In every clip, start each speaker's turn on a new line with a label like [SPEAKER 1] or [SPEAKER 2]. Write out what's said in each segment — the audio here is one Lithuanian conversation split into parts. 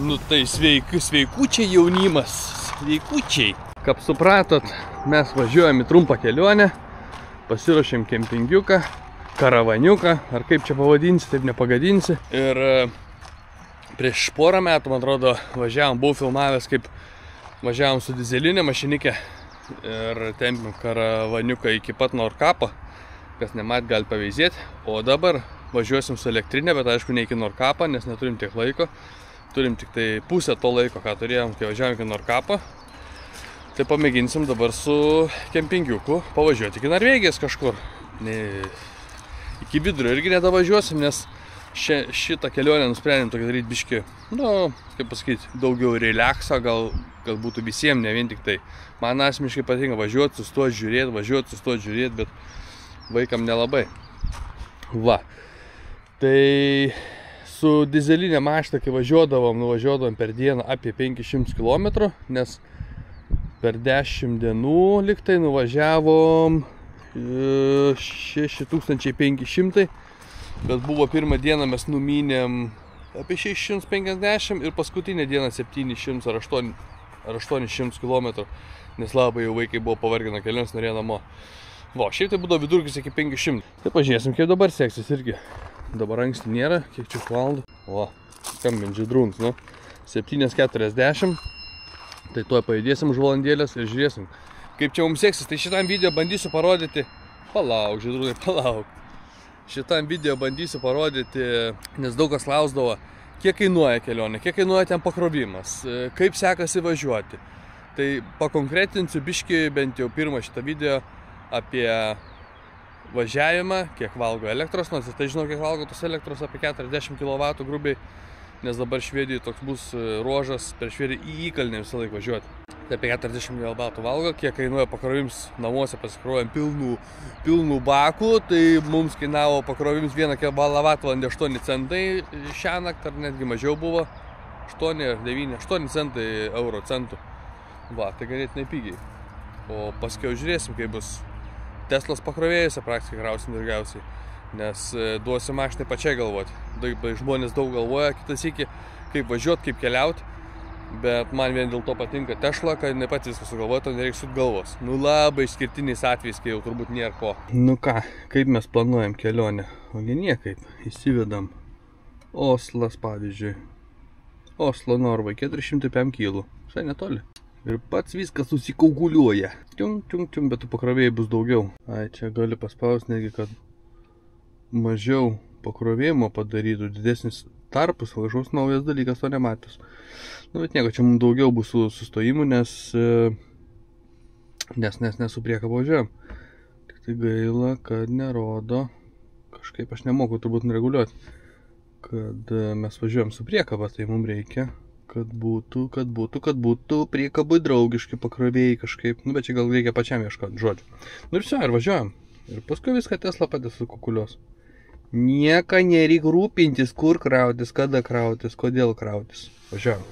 [SPEAKER 1] Nu tai sveikučiai jaunimas, sveikučiai. Kaip supratot, mes važiuojam į trumpą kelionę, pasiruošėm kempingiuką, karavaniuką, ar kaip čia pavadinsi, taip nepagadinsi. Ir prieš porą metų, man atrodo, važiavom, buvau filmavęs, kaip važiavom su dizelinė mašinikė ir tempėm karavaniuką iki pat Nordkapo, kas nemat gali paveizėti. O dabar važiuosim su elektrinė, bet aišku ne iki Nordkapo, nes neturim tiek laiko. Turim tik tai pusę to laiko, ką turėjom, kai važiavom iki Nordkapo. Tai pamėginsim dabar su kempingiuku pavažiuoti iki Norvegijos kažkur. Iki vidurio irgi nedavažiuosim, nes šitą kelionę nusprendėm tokį daryti biškį, nu, kaip pasakyti, daugiau relakso, gal būtų visiems, ne vien tik tai. Man asmeniškai patinka važiuoti, sustoti, žiūrėti, bet vaikam nelabai. Va. Tai su dizelinė mašina, kai nuvažiuodavom per dieną apie 500 km, nes per 10 dienų liktai nuvažiavom 6500, bet buvo pirmą dieną mes numynėm apie 650 ir paskutinę dieną 700 ar 800 km, nes labai jau vaikai buvo pavargę nuo kelionės, norėjo namo. Va, šiaip tai būdavo vidurkis iki 500. Tai pažiūrėsim, kaip dabar seksis irgi. Dabar anksti nėra, kiek čia valandų. O, skambint žydrūns, nu. 7:40. Tai tuoj pajudėsim už valandėlės ir žiūrėsim, kaip čia mums seksis. Tai šitam video bandysiu parodyti. Palauk, žydrūnai, palauk. Šitam video bandysiu parodyti, nes daug kas klausdavo, kiek kainuoja kelionė, kiek kainuoja ten pakrovimas, kaip sekasi važiuoti. Tai pakonkretinsiu biškį bent jau pirmą šitą video apie važiavimą, kiek valgo elektros, nors tai žinau, kiek valgo tos elektros, apie 40 kW grubiai, nes dabar Švedijoje toks bus ruožas per Švediją į įkalnį visą laiką važiuoti. Tai apie 40 kW valgo, kiek kainuoja pakrovims namuose, pasikrovėm pilnų bakų, tai mums kainavo pakrovims 1 kWh 8 centai šiąnakt, ar netgi mažiau buvo, 8 centai euro centų. Va, tai ganėtinai pigiai. O paskiau žiūrėsim, kaip bus. Teslos pakrovėjose praktiškai krausim daugiausiai, nes duosim mašinai pačiai galvoti. Žmonės daug galvoja, kitas iki, kaip važiuoti, kaip keliauti, bet man vien dėl to patinka Tesla, kad ne pats viską sugalvoja, to nereikia sut galvos. Nu labai išskirtiniais atvejais, kai jau turbūt nėra ko. Nu ką, kaip mes planuojam kelionę? Ogi niekaip, įsivedam Oslas, pavyzdžiui. Oslo, Norvai, 405 kg, visai netoli. Ir pats viskas susikauguliuoja. Čium, bet tų pakrovėjai bus daugiau. Ai, čia gali paspausti netgi, kad mažiau pakrovėjimo padarytų, didesnis tarpus, kažkoks naujas dalykas, to nematęs. Nu, bet nieko, čia mums daugiau bus sustojimų, nes su priekaba važiuojam. Tik tai gaila, kad nerodo, kažkaip aš nemoku turbūt nureguliuoti, kad mes važiuojam su priekaba, tai mums reikia, kad būtų priekabai draugiški pakrovėjai kažkaip. Nu, bet čia gal reikia pačiam ieškoti žodžių. Nu ir viso, ir važiuojam. Ir paskui viską Tesla patys sukukulios. Nieka nereik rūpintis, kur krautis, kada krautis, kodėl krautis. Važiuojam.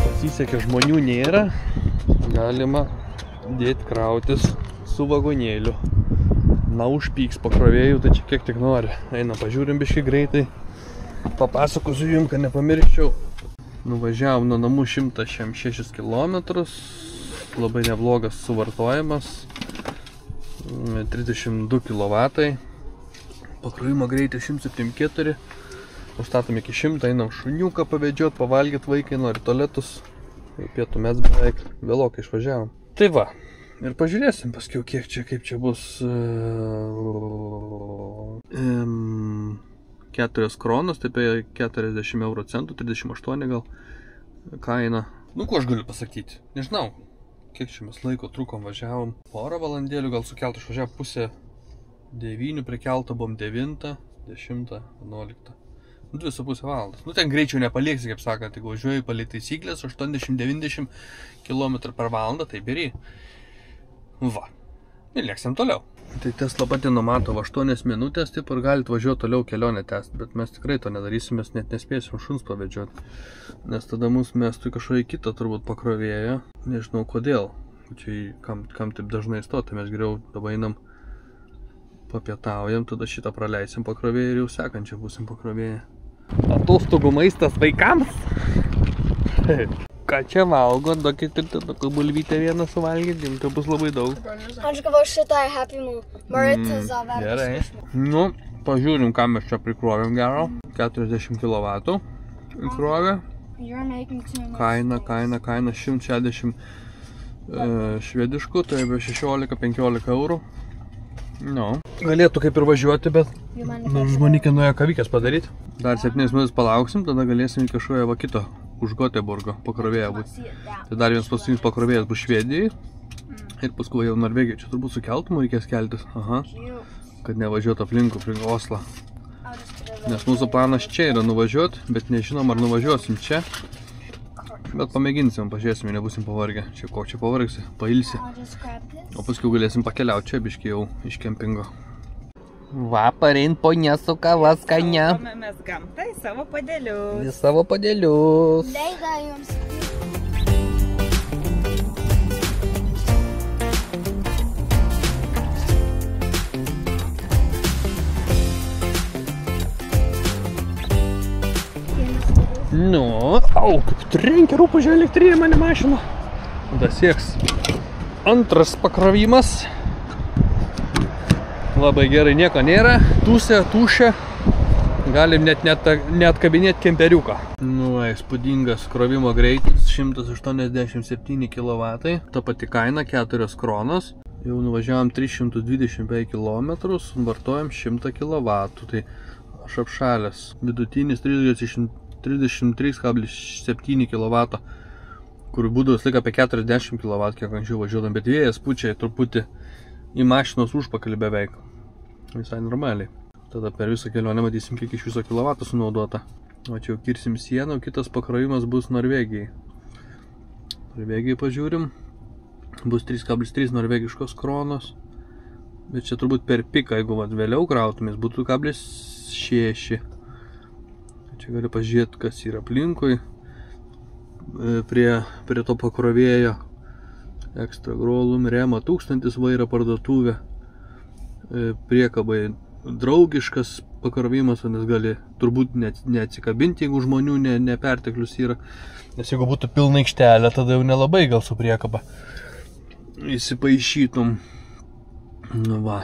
[SPEAKER 1] Pasisekė, žmonių nėra, galima dėti krautis su vagonėliu. Na, užpyks pakrovėjų, tai čia kiek tik nori. Eina, pažiūrim biškai greitai. Papasakosiu jums, kad nepamirščiau. Nuvažiavom nuo namų 106 km. Labai neblogas suvartojimas. 32 kW. Pakrovimo greitis 174. Užstatom iki 100, einam šuniuką pavedžiot, pavalgyt, vaikai nori tualetus. Pietų mes beveik vėlokai išvažiavom. Tai va, ir pažiūrėsim paskiau, kiek čia, kaip čia bus. 4 kronos, tai apie 40 euro centų, 38 gal kaina. Nu, ko aš galiu pasakyti? Nežinau, kiek čia mes laiko trukom, važiavom. Porą valandėlių gal sukelt, išvažiavom pusę 9, prie kelto buvom 9, 10, 11. 2,5 valandas. Nu, ten greičiau nepalieksi, kaip sakant, jeigu važiuoji palei taisyklės 80-90 km per valandą, tai beri. Va. Ir lėksim toliau. Tai Tesla pati numato 8 minutės, taip ir galit važiuoti toliau kelionę tęsti, bet mes tikrai to nedarysim, mes net nespėsim šuns pavedžioti. Nes tada mus mestų į kažkokį kitą turbūt pakrovėją. Nežinau kodėl. Čia kam taip dažnai stoti, mes geriau dabar einam papietaujam, tada šitą praleisim pakrovėją ir jau sekančią būsim pakrovėję. Atostogų maistas vaikams. Ką čia valgo, duokit ir tada bulvytę vieną suvalgyti, tai bus labai daug.
[SPEAKER 2] Aš gavau šitą Happy Meal. Marita Zaveras.
[SPEAKER 1] Gerai. Nu, pažiūrim, ką mes čia prikrovėm gero. 40 kW įkrovė. Kaina 160 švediškų, tai be 16-15 eurų. Nu, galėtų kaip ir važiuoti, bet žmonikė nuėjo kavikės padaryti. Dar 7 minutės palauksim, tada galėsim į kažkoje va kito už Göteborgo pakrovėją būti. Tai dar vienas paskutinis pakrovėjas bus Švedijai ir paskui jau Norvegijai. Čia turbūt su keltumu reikės keltis. Aha, kad nevažiuotų aplink Oslą. Nes mūsų planas čia yra nuvažiuoti, bet nežinom ar nuvažiuosim čia. Bet pamėginsim, pažiūrėsim, nebūsim pavargę. Čia ko čia pavargsi, pailsi. O paskui galėsim pakeliauti čia biškai jau iš kempingo. Va, parein ponia su kava skania.
[SPEAKER 3] Mes gamtai savo padėlius.
[SPEAKER 1] Į savo padėlius.
[SPEAKER 2] Leida jums.
[SPEAKER 1] Nu, au, kaip trenkia rūpužė elektrinė mane mašina. Tada sieks antras pakrovimas. Labai gerai, nieko nėra. Tušia. Galim net neatkabinėti kemperiuką. Nu, įspūdingas krovimo greitis, 187 kW. Ta pati kaina, 4 kronos. Jau nuvažiavom 325 km, vartojam 100 kW. Tai aš apšalęs. Vidutinis 33,7 kW, kur būdavo laik apie 40 kW, kiek anksčiau važiuodam, bet vėjas pučia truputį į mašinos užpakalį beveik. Visai normaliai. Tada per visą kelionę matysim, kiek iš viso kilovatų sunaudota. O čia jau kirsim sieną, o kitas pakrovimas bus Norvegijai. Norvegijai pažiūrim. Bus 3,3 norvegiškos kronos. Bet čia turbūt per piką, jeigu vėliau krautumės, būtų 0,6. Čia gali pažiūrėti, kas yra aplinkui, prie to pakrovėjo. Extra Grolum, Rema 1000 vaira parduotuvė, priekabai draugiškas pakrovimas, nes gali turbūt neatsikabinti, jeigu žmonių neperteklius yra. Nes jeigu būtų pilna aikštelė, tada jau nelabai gal su priekaba įsipaišytum. Nu va,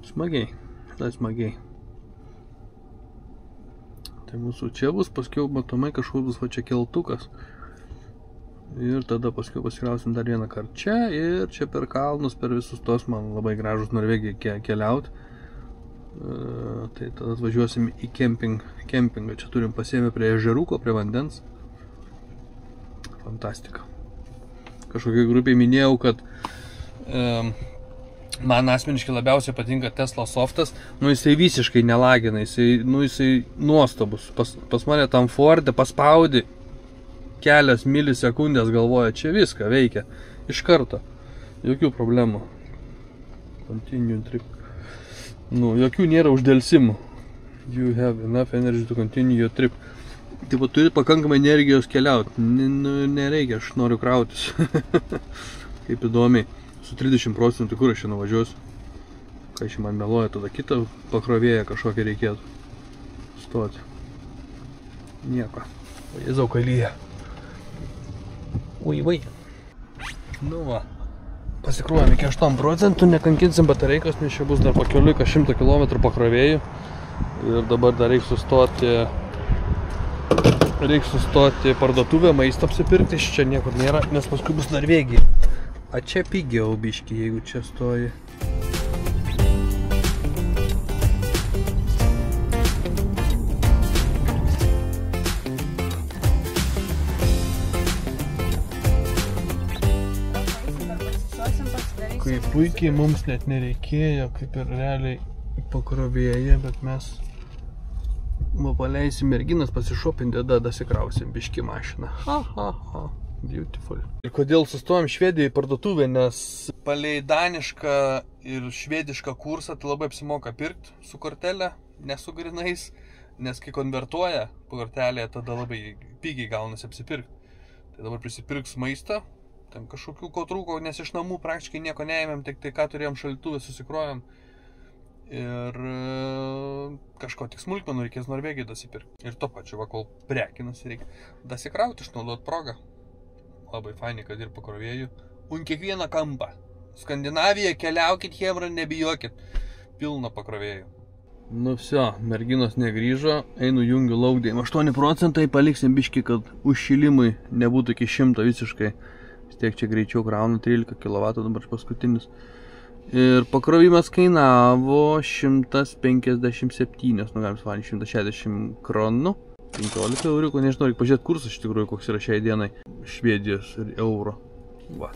[SPEAKER 1] smagiai, tai smagiai. Tai mūsų čia bus, paskiau matomai kažkur bus va čia keltukas. Ir tada paskiau pasikrausim dar vieną kartą čia ir čia per kalnus, per visus tos, man labai gražus Norvegija keliauti. Tai tada atvažiuosim į kempingą. Čia turim pasiėmę prie ežeruko, prie vandens. Fantastika. Kažkokiai grupiai minėjau, kad man asmeniškai labiausiai patinka Tesla Softas. Nu, jisai visiškai nelagina, jisai nuostabus. Pas mane tam Forde paspaudi kelias milisekundės, galvoja, čia viską veikia. Iš karto. Jokių problemų. Continue trip. Nu, jokių nėra uždelsimų. You have enough energy to continue your trip. Tai va, turi pakankamai energijos keliauti. Nereikia, aš noriu krautis. Kaip įdomiai. Su 30%, kur aš čia nuvažiuosiu. Kai čia man meluoja, tada kitą pakrovėją kažkokią reikėtų stoti. Nieko. Jėzau, kalyje. Ui. Nu va. Pasikruojam iki 8%, nekankinsim batareikos, nes čia bus dar pakeliui 100 km pakrovėjų. Ir dabar dar reiks sustoti parduotuvę, maistą apsipirkti, čia niekur nėra, nes paskui bus Norvegija. A čia pigiau biški, jeigu čia stoji. Kaip puikiai mums net nereikėjo, kaip ir realiai pakrovėja, bet mes paleisim merginas pasišopinti, tada dasikrausim biški mašiną. Beautiful. Ir kodėl sustojom Švedijoje parduotuvę, nes palei danišką ir švedišką kursą tai labai apsimoka pirkti su kortelė, ne su grinais, nes kai konvertuoja po kortelėje, tada labai pigiai gaunasi apsipirkti. Tai dabar prisipirks maistą, ten kažkokių ko trūko, nes iš namų praktiškai nieko neėmėm, tik tai ką turėjom šaldytuvę susikrovėm. Ir kažko tik smulkmenų reikės Norvegijai dasipirkti. Ir to pačiu, va, kol prekinasi reikia dasikrauti, išnaudot progą. Labai fainai, kad ir pakrovėjų. Un kiekvieną kampą. Skandinaviją keliaukit, hebra, nebijokit. Pilna pakrovėjų. Nu vsio, merginos negrįžo, einu jungiu laukdėjimą. 8%, paliksim biškį, kad užšilimui nebūtų iki 100 visiškai. Vis tiek čia greičiau krauna 13 kW, dabar paskutinis. Ir pakrovimas kainavo 157, nu galim suvalyti 160 kronų, 15 euriukų, nežinau, reikia pažiūrėti kursas iš tikrųjų, koks yra šiai dienai Švedijos ir euro. Va.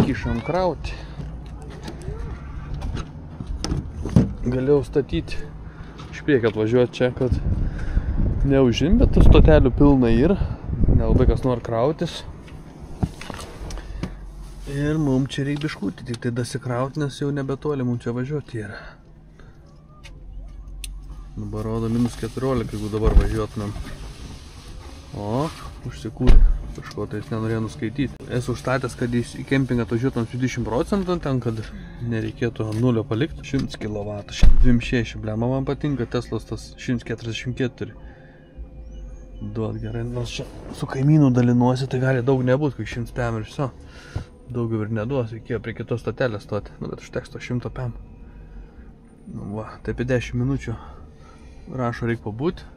[SPEAKER 1] Kišam krauti. Galėjau statyti iš priekio atvažiuoti čia, kad neužim, bet tų stotelių pilna yra. Nelabai kas nori krautis. Ir mums čia reikia biškutį, tik tai dasikrauti, nes jau nebetoli mums čia važiuoti yra. Dabar rodo -14, jeigu dabar važiuotumėm. O, užsikūrė. Kažko tai jis nenorėjo nuskaityti. Esu užstatęs, kad į kempingą atvažiuotum 20%, ten, kad nereikėtų nulio palikti. 100 kW, 126, blema, man patinka Teslos tas 144. Duot gerai, nors čia su kaimynu dalinuosi, tai gali daug nebūt, kai 100 PM ir viso. Daugiau ir neduos, reikėjo prie kitos stotelės stoti, nu, bet užteks to 100 PM. Nu, va, tai apie 10 minučių rašo reik pabūti.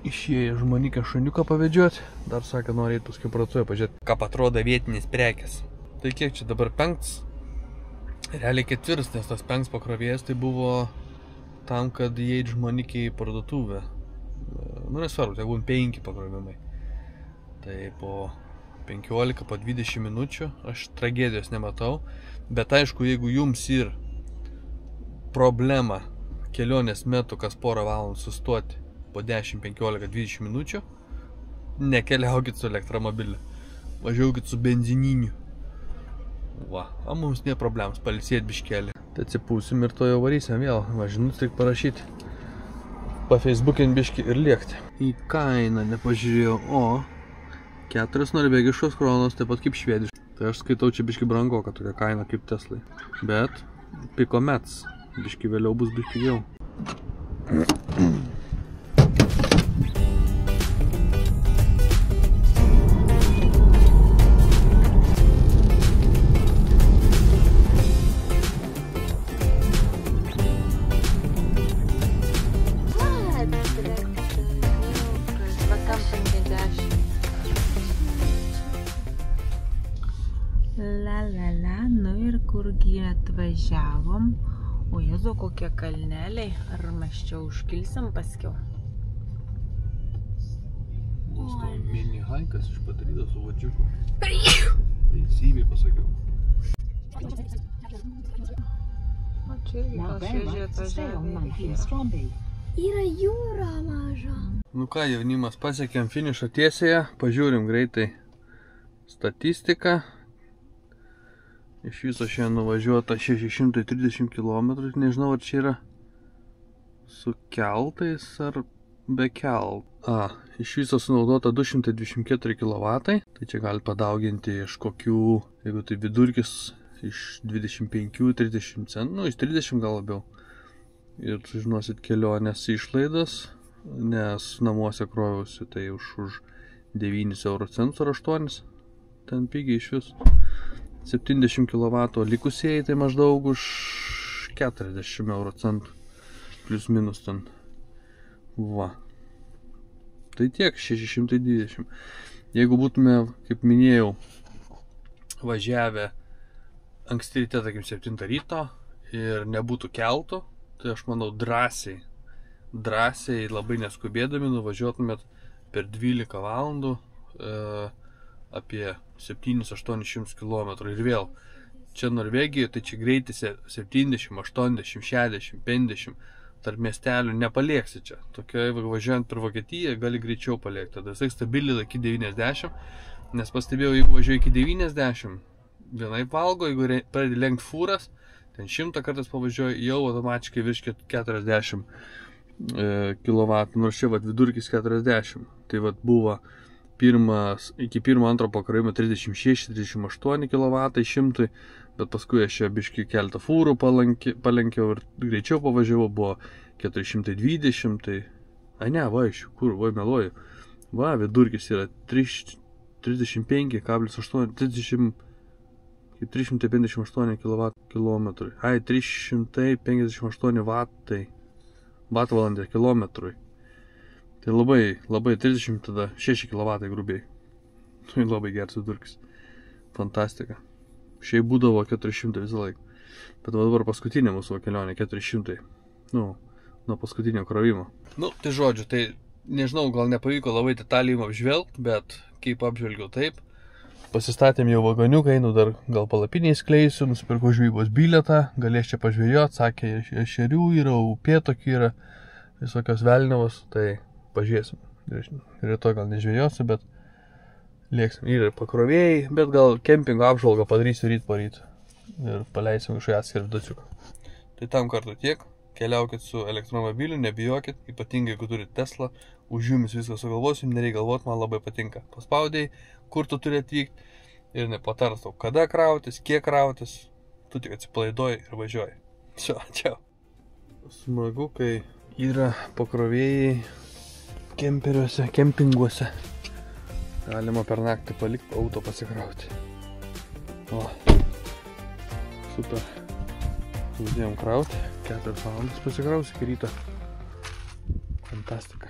[SPEAKER 1] Išėjo žmonikę šuniuką pavedžiuoti. Dar sakė, nori eiti paskui parduotuvę pažiūrėti, ką atrodo vietinės prekės. Tai kiek čia dabar 5? Realiai 4, nes tas 5 pakrovėjas tai buvo tam, kad įeit žmonikiai į parduotuvę. Nu nesvarbu, tai būn 5 pakrovimai. Tai po 15, po 20 minučių aš tragedijos nematau. Bet aišku, jeigu jums ir problema kelionės metu kas porą valandų sustoti po 10, 15, 20 minučių, nekeliaukit su elektromobiliu, važiaukit su benzininiu. Va, o mums nė problems, pailsėt biškelį. Tai atsipūsim ir to jau varysim vėl, važinus tik parašyti. Pa Facebook'in biškį ir liekti. Į kainą nepažiūrėjau, o 4 norvegiškos kronos, taip pat kaip švediškos. Tai aš skaitau čia biškį brangoką tokią kainą kaip Teslai. Bet pikomets, biškį vėliau bus biškį jau.
[SPEAKER 3] Atvažiavom, o Jėzau, kokie kalneliai, ar mes čia užkilsim paskiau?
[SPEAKER 1] Mini haikas išpadarytas su vadžiuku. Teisybė pasakiau.
[SPEAKER 3] O čia irgi gal šviežiai atvažiavę.
[SPEAKER 2] Yra jūra maža.
[SPEAKER 1] Nu ką, jaunimas, pasiekėm finišo tiesėje. Pažiūrim greitai statistiką. Iš viso šiandien nuvažiuota 630 km. Nežinau, ar čia yra su keltais ar be keltų. Iš viso sunaudota 224 kW. Tai čia gali padauginti iš kokių, jeigu tai vidurkis, iš 25-30 centų, nu iš 30 gal labiau. Ir sužinosit kelionės išlaidas, nes namuose kroviausi tai už 9 euro centus ar 8. Ten pigiai iš vis. 70 kW likusieji tai maždaug už 40 euro centų. Plius minus ten. Va. Tai tiek, 620. Jeigu būtume, kaip minėjau, važiavę anksti ryte, tarkim 7 ryto ir nebūtų keltų, tai aš manau drąsiai labai neskubėdami nuvažiuotumėt per 12 valandų apie 700-800 km. Ir vėl, čia Norvegijoje, tai čia greitis 70, 80, 60, 50, tarp miestelių nepalieksi čia. Tokia, važiuojant per Vokietiją, gali greičiau paliekti. Tada jisai stabiliai iki 90, nes pastebėjau, jeigu važiuoju iki 90, vienaip valgo, jeigu pradedi lenkti fūras, ten 100 kartas pavažiuoju, jau automatiškai virš 40 kW, nors čia vidurkis 40. Tai buvo iki pirmo antro pakrovimo 36-38 kW 100, bet paskui aš čia biškį keltą fūrų palenkiau ir greičiau pavažiavau, buvo 420, tai... meluoju. Va, vidurkis yra 35,8, 358 km. 358 vatvalandė kilometrui. Tai labai 30, tada 6 kW grubiai. Tai labai geras vidurkis. Fantastika. Šiaip būdavo 400 visą laiką. Bet dabar paskutinė mūsų kelionė 400. Nuo paskutinio krovimo. Tai žodžiu, tai nežinau, gal nepavyko labai detaliai apžvelgti, bet kaip apžvelgiau taip. Pasistatėm jau vagoniuką, einu dar gal palapiniai skleisiu, nusipirkau žvejybos bilietą, galės čia pažvejoti, sakė, ešerių yra, upėtokių yra, visokios velniavos, tai pažiūrėsim. Rytoj gal nežvejosiu, bet lėksim. Yra pakrovėjai, bet gal kempingo apžvalgą padarysiu ryt po ryt ir paleisim kažkai atskirą viduciuką. Tai tam kartu tiek, keliaukit su elektromobiliu, nebijokit, ypatingai jeigu turit Tesla, už jumis viską sugalvosim, nereikia galvoti, man labai patinka. Paspaudėjai, kur tu turi atvykti ir nepatars tau, kada krautis, kiek krautis, tu tik atsipalaiduoji ir važiuoji. Čia. Smagu, kai yra pakrovėjai kemperiuose, kempinguose. Galima per naktį palikti auto pasikrauti. Super. Pradėjom krauti, 4 valandas pasikrausiu iki ryto. Fantastika.